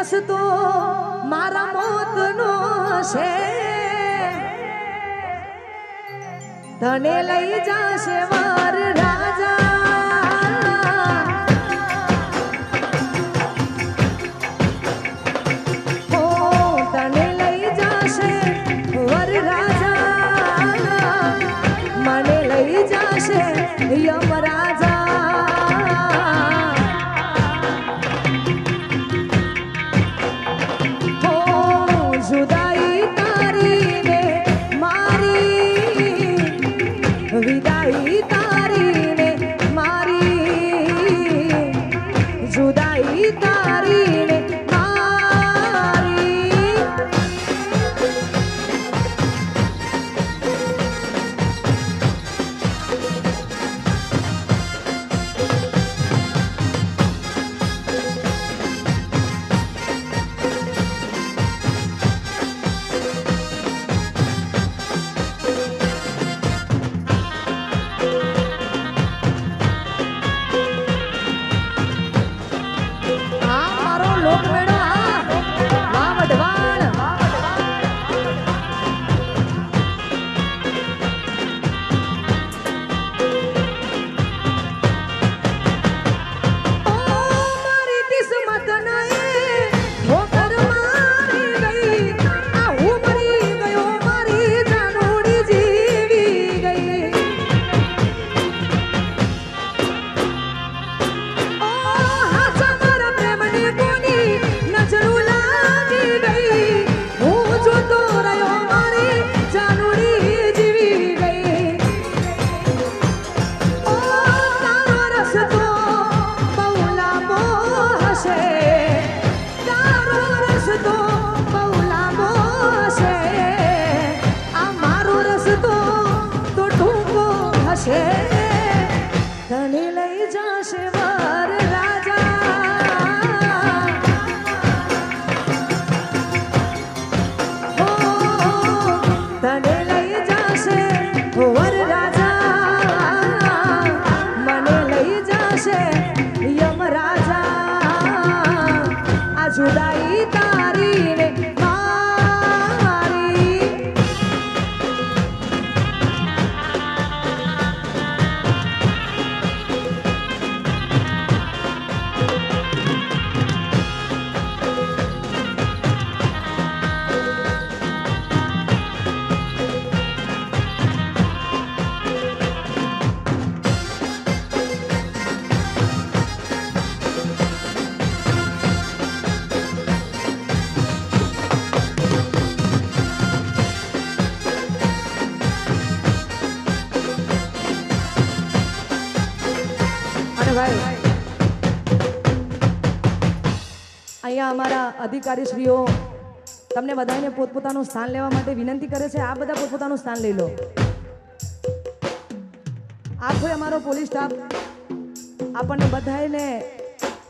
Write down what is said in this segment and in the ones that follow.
રસ્તો મારા મોતનો છે તને લઈ જાશે વર રાજા યમરાજા હો જુદાઈ તારી ને મારી વિદાઈ તારી ને મારી જુદાઈ તારી ને તને લઈ જાશે વર રાજા હો તને લઈ જાશે વર રાજા મને લઈ જાશે યમરાજા આ જુદાઈ તારી ને અહીંયા અમારા અધિકારીશ્રીઓ તમને બધાને પોતપોતાનું સ્થાન લેવા માટે વિનંતી કરે છે. આ બધા પોતપોતાનું સ્થાન લઈ લો. આખો અમારો પોલીસ સ્ટાફ આપણને બધાને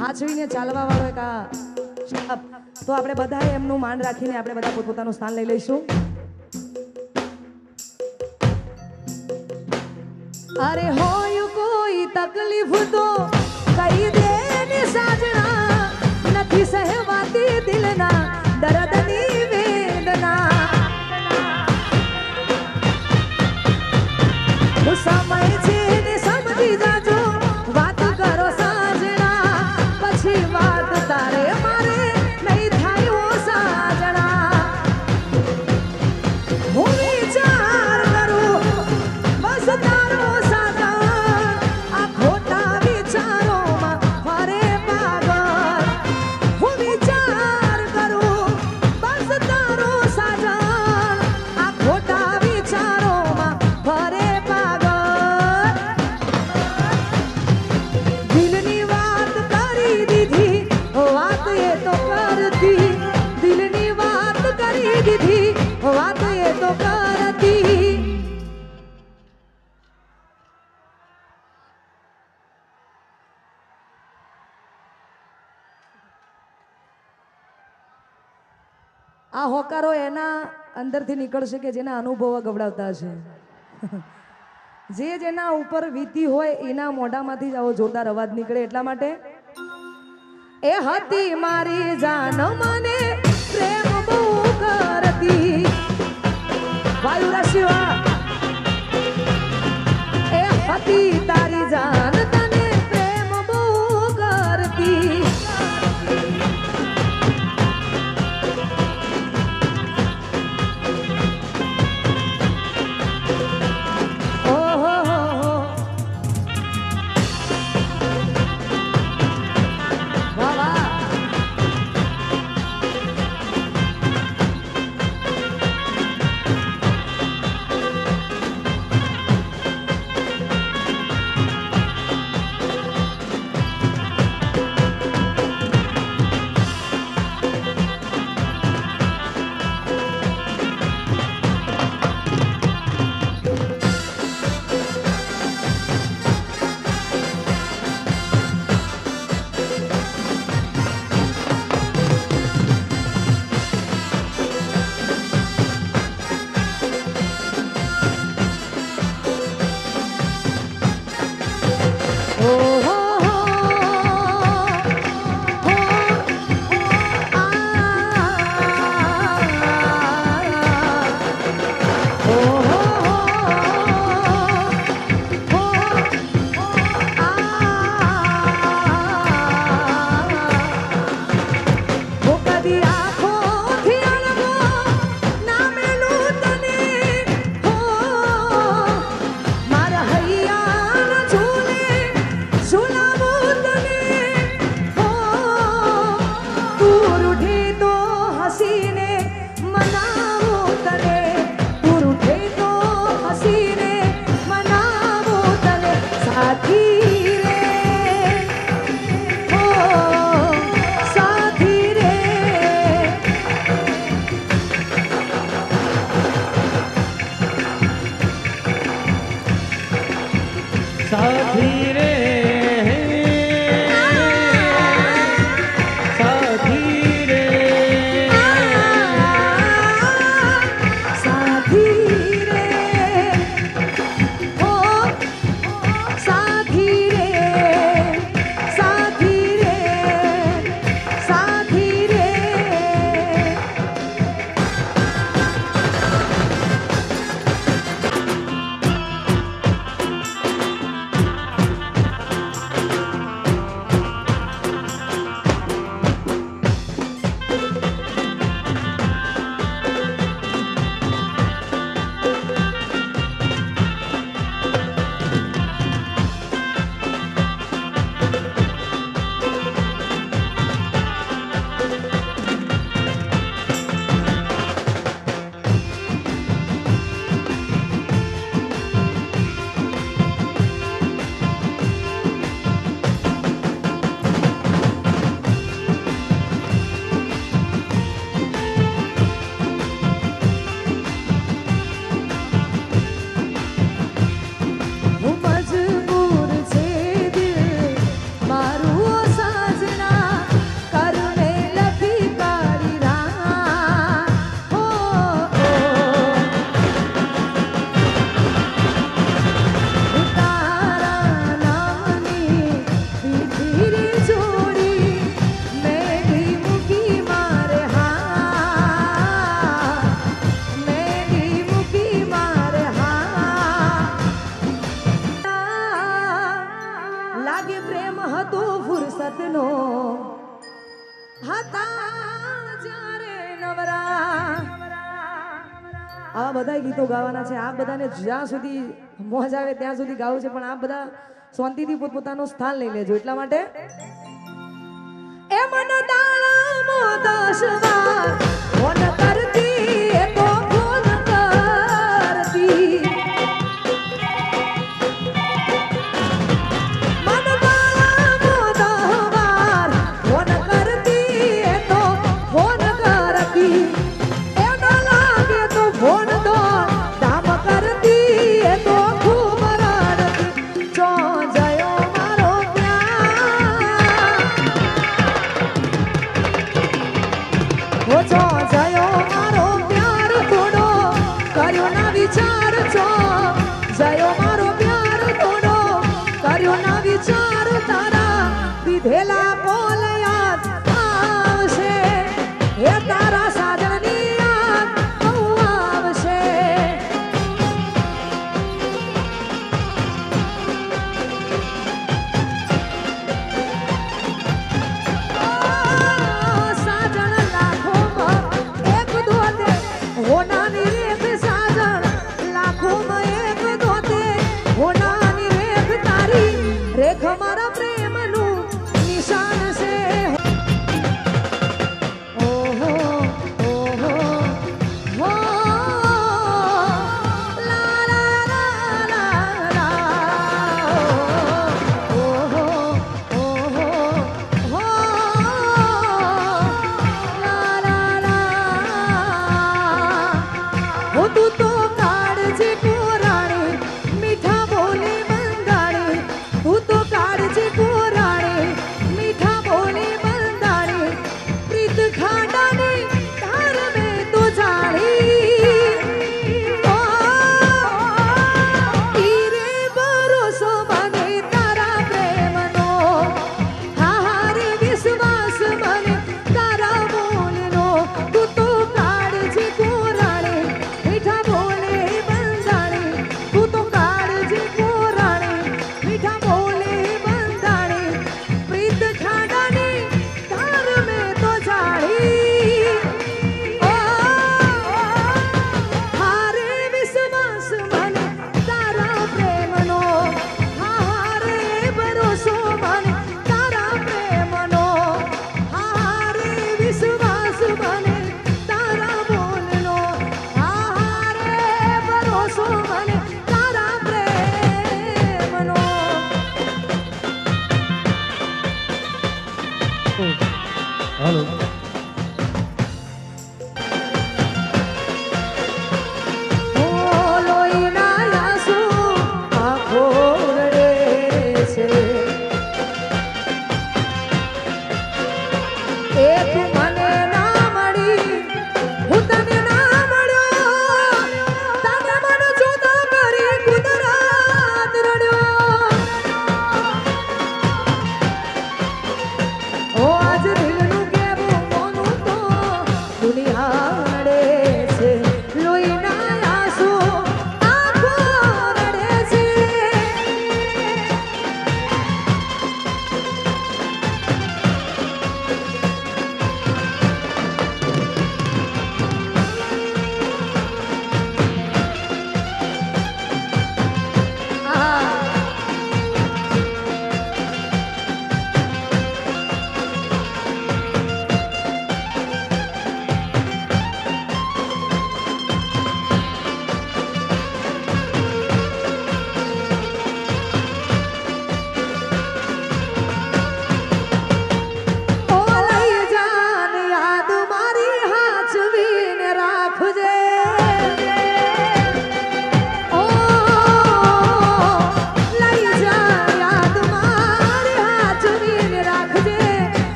હાચવીને ચાલવા વાળો એક આ સ્ટાફ, તો આપણે બધાએ એમનું માન રાખીને આપણે બધા પોતપોતાનું સ્થાન લઈ લઈશું. અરે હોય કોઈ તકલીફ તો કહી દે ને સાજણા, નથી સહેવાતી દિલના દર્દની વેદના. સમય છે ને સમજી જાજો, વાત કરો સાજણા, પછી વાત તારે મારે નહીં થાય ઓ સાજણા. હું વિચાર કરું બસ તારો આ હોકારો એના અંદરથી નીકળશે કે જેના અનુભવો ગવડાવતા છે. જેના ઉપર વીતી હોય એના મોઢામાંથી જ આવો જોરદાર અવાજ નીકળે. એટલા માટે એ હતી મારી જાન મને પ્રેમ બહુ કરતી વાયુરા શિવા એ હતી તારી જાન તને પ્રેમ બહુ કરતી साथी रे साथी रे साथी रे ओ साथी रे साथी रे साथी रे ફુરસતનો હતા જ્યારે નવરા આવા બધા ગીતો ગાવાના છે આ બધાને જ્યાં સુધી મોજ આવે ત્યાં સુધી ગાવું છે પણ આ બધા શાંતિથી પોતપોતાનું સ્થાન લઈ લેજો એટલા માટે એ મન તાળમો 10 વાર ફોન કરતી એ તો ફોન કરતી વિધેલા બોલ યાદ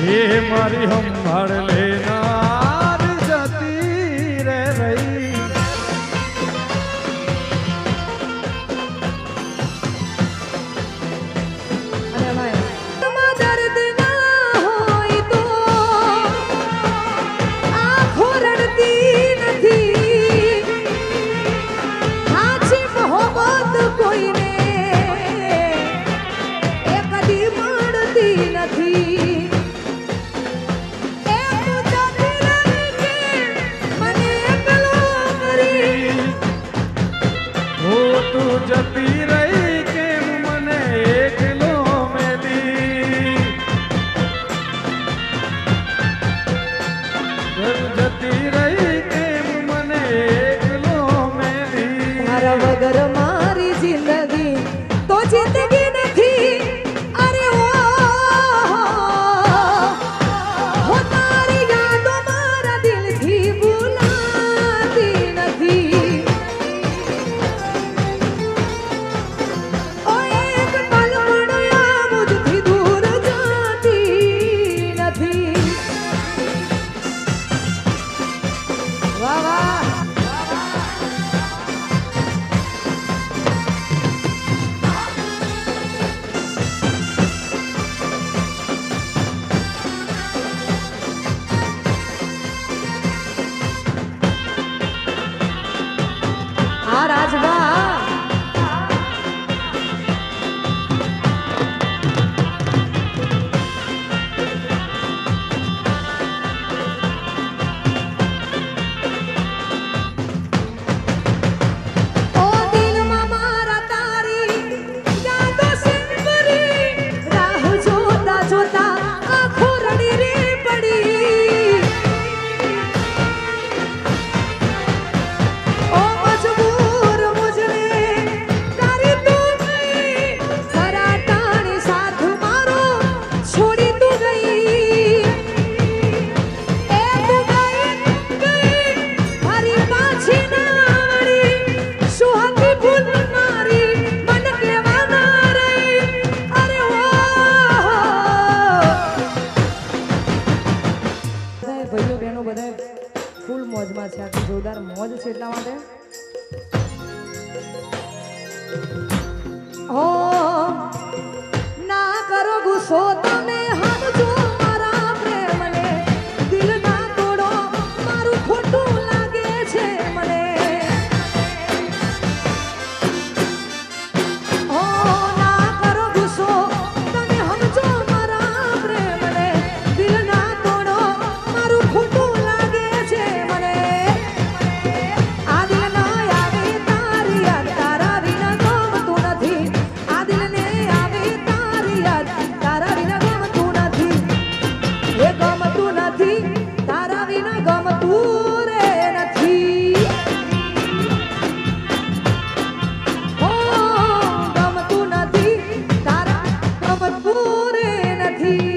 એ મારી સંભાળ લેનાર જતી રે રહી. અને એમાં આમાં દર્દ ના હોય તો આંખો રડતી નથી. સાચી મોહબ્બત કોઈને એ કદી મળતી નથી. એ તું જતી રહી કે મને એકલો કરી. હો તું જતી રહી કેમ મને એકલો મેલી. જતી રહી કેમ મને એકલો મેલી. તારા વગર મારી જિંદગી તો જિંદગી નથી. અરે ઓ હો તારી યાદો મારા દિલથી ભૂલાતી નથી. ઓ એક પલ પણ આ મુજથી દૂર જાતી નથી. વાહ વાહ. આ રાજભા ઓ દિલમાં મારા તારી યાદો સિંદરી. રાહ જોતા જોતા આંખો રડી રે પડી. ઓ મજબૂર મુજરે તારી તું ગઈ. ખરા ટાણે સાથ મારો છોડી તું ગઈ. એ તું ગઈ ફરી પાછી ના વળી. શું હતી ભૂલ મારી મન કેવા ના રહી. અરે ઓ બધાય ભાઈઓ બહેનો બધાય ફૂલ મોજમાં છે. આટલી જોરદાર મોજ છે એટલા માટે હો ના કરો ગુસ્સો તમે સમજો મારા પ્રેમને. દિલ ના તોડો મારું ખોટું લાગે છે મને. હો ના કરો ગુસ્સો તમે સમજો મારા પ્રેમને. દિલ ના તોડો મારું ખોટું લાગે છે મને. આ દિલ ના આવે તારી યાદ તારા વિના ગમતું નથી. આ દિલને આવે તારી યાદ તારા વિના ગમતું નથી. એ ગમતું નથી તારા વિના ગમતું રે નથી. ઓ ગમતું નથી તારા ગમતું રે નથી.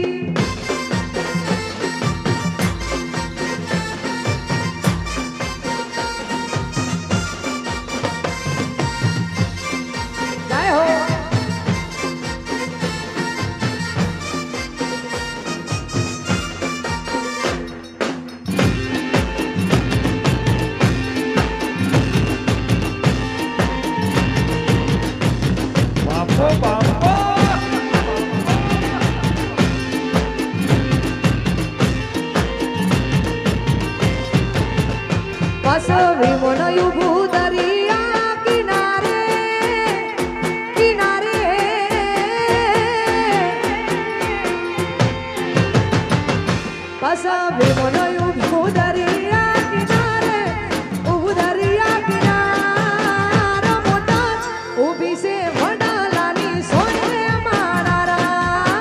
જય હો. બાપો બાપો. પાછવી મને ઊભું દરિયા કિનારે કિનારે. પાછવી મને ઊભું દરિયા કિનારે. ઊભું દરિયા કિનારે મોટા ઊભી છે વડાલાની સોને માણારા.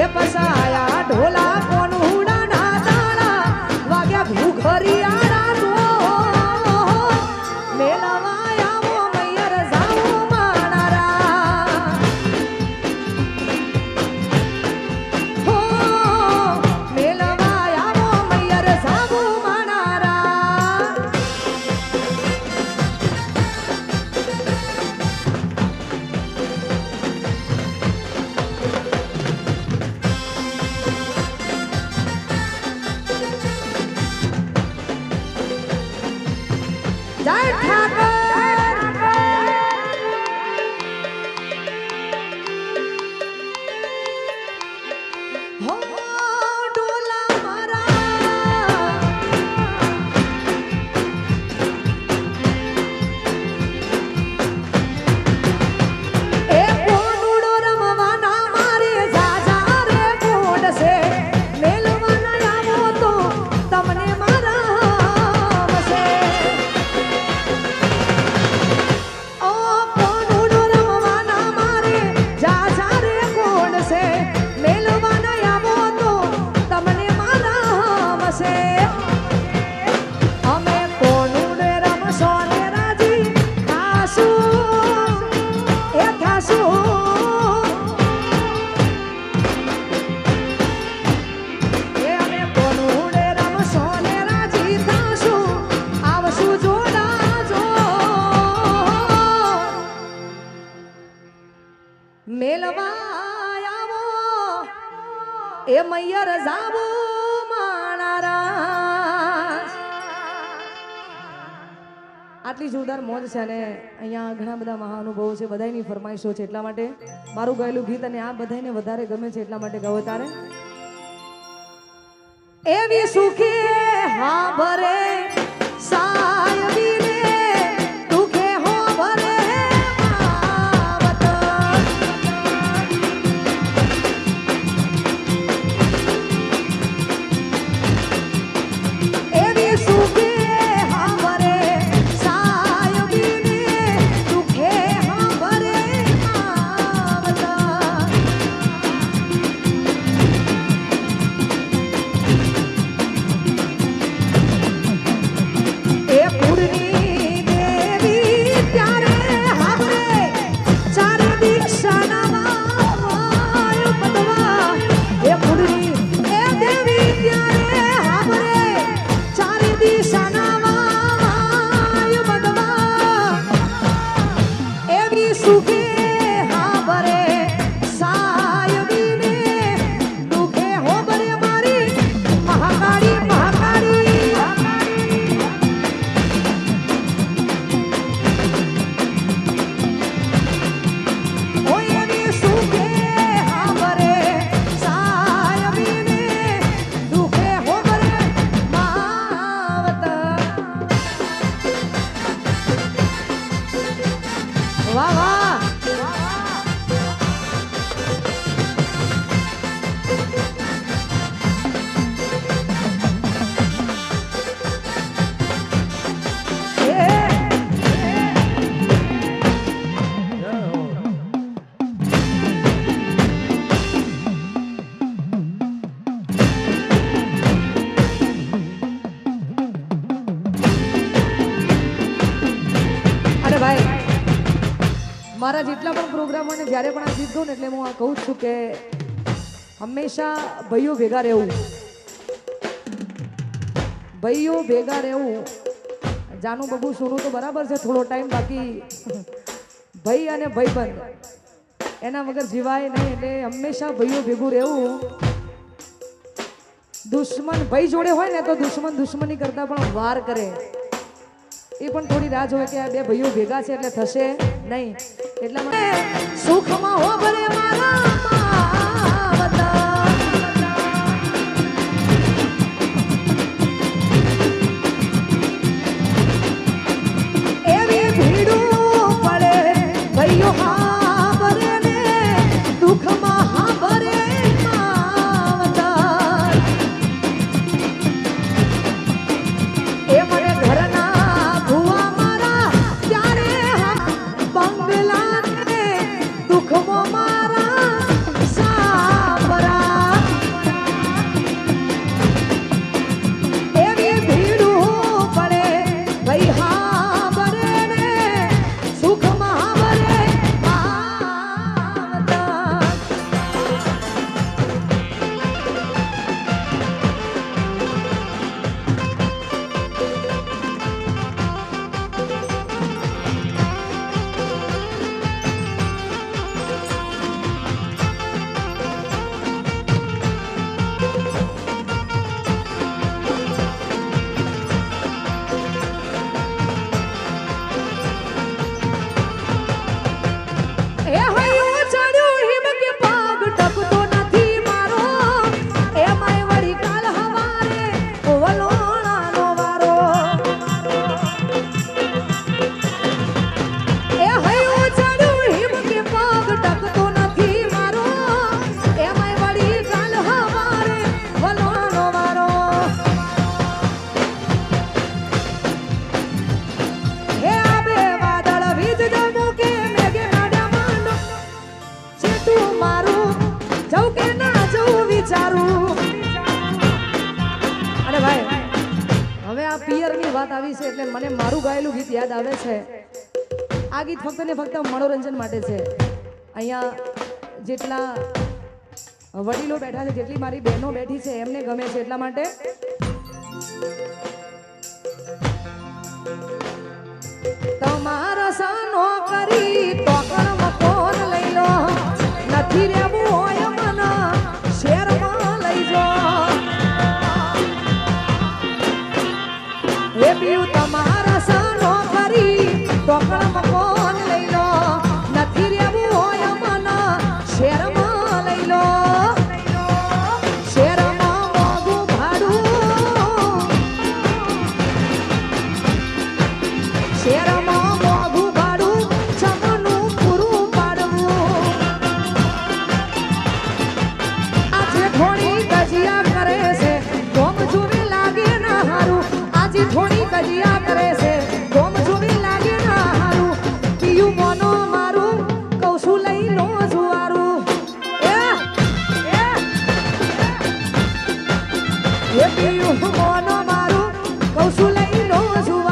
એ પસાયા ઢોલા કોનુડા ના તાળા વાગ્યા ભૂખરિયાળા તો મેલાવા આવો મૈયર જાઉં માણારા. મેલવા આવો એ મૈયર જાવો માણારા. આટલી જોરદાર મોજ છે અને અહીંયા ઘણા બધા મહાનુભાવો છે, બધાની ફરમાઈશો છે, એટલા માટે મારું ગાયેલું ગીત અને આ બધાને વધારે ગમે છે એટલા માટે ગાવો. તારે એવી સુખે હા ભરે સાયવીને દુખે હો ભરે માવત. એવી સુખે હા ભરે સાયવીને દુખે હો ભરે માવત. એ પૂરની દેવી ત્યારે હાવરે ચારે દિશાના વાયુ બદવા. એ પૂરની એ દેવી ત્યારે હાવરે ચારે દિશાના વાયુ બદવા. એવી સુખે હાવરે સાયવીને દુખે હોબરે મારી મહાકાળી મહાકાળી. ઓયની સુખે હાવરે સાયવીને દુખે હોબરે માવત. વાહ વાહ. અરે ભાઈ, મારા જેટલા પણ પ્રોગ્રામ અને જ્યારે પણ આ ગીત ગાઉં ને એટલે હું આ કહું જ છું કે હંમેશા ભાઈઓ ભેગા રહેવું, ભાઈઓ ભેગા રહેવું. જાનું બબુ સોનું તો બરાબર છે થોડો ટાઈમ, બાકી ભાઈ અને ભાઈબંધ એના વગર જીવાય નહીં. એટલે હંમેશા ભાઈઓ ભેગું રહેવું. દુશ્મન ભાઈ જોડે હોય ને તો દુશ્મન દુશ્મની કરતા પણ વાર કરે. એ પણ થોડી રાહ જોવે કે આ બે ભાઈઓ ભેગા છે એટલે થશે નહીં. એટલા માટે સુખમાં હો ભરે મારા માવત. એવી ભીડું પડે ભાઈઓ હા ભરે ને દુઃખમાં હા ભરે માવત. એ મને ઘરના ભુવા મારા ત્યારે બંગલાને દુઃખમાં મારા સાંભળા. એવી ભીડું પડે ભાઈ હા ભરે ને સુખમાં ભરે માવત. એ હૈયું ચડ્યું હિમ કે પગ ટકતો નથી મારો. એ માય વળી કાલ હવારે વલોણાનો વારો. એ હૈયું ચડ્યું હિમ કે પગ ટકતો નથી મારો. એ માય વળી કાલ હવારે વલોણાનો વારો. હે આબે વાદળ વીજ જમો કે મેઘે નાડા માંડો. છે તું મારું જવું કે ના જવું વિચારું. અરે ભાઈ, હવે આ પિયરની વાત આવી છે એટલે મને મારું ગાયેલું ગીત યાદ આવે છે. આ ગીત ફક્ત ને ફક્ત મનોરંજન માટે છે. અહીંયા જેટલા વડીલો બેઠા છે, જેટલી મારી બહેનો બેઠી છે એમને ગમે છે એટલા માટે. તમારા સાનો કરી તો કર્મ કોણ લઈ લો. એ પીયું મોનો મારું કૌશું લઈ નો જુવા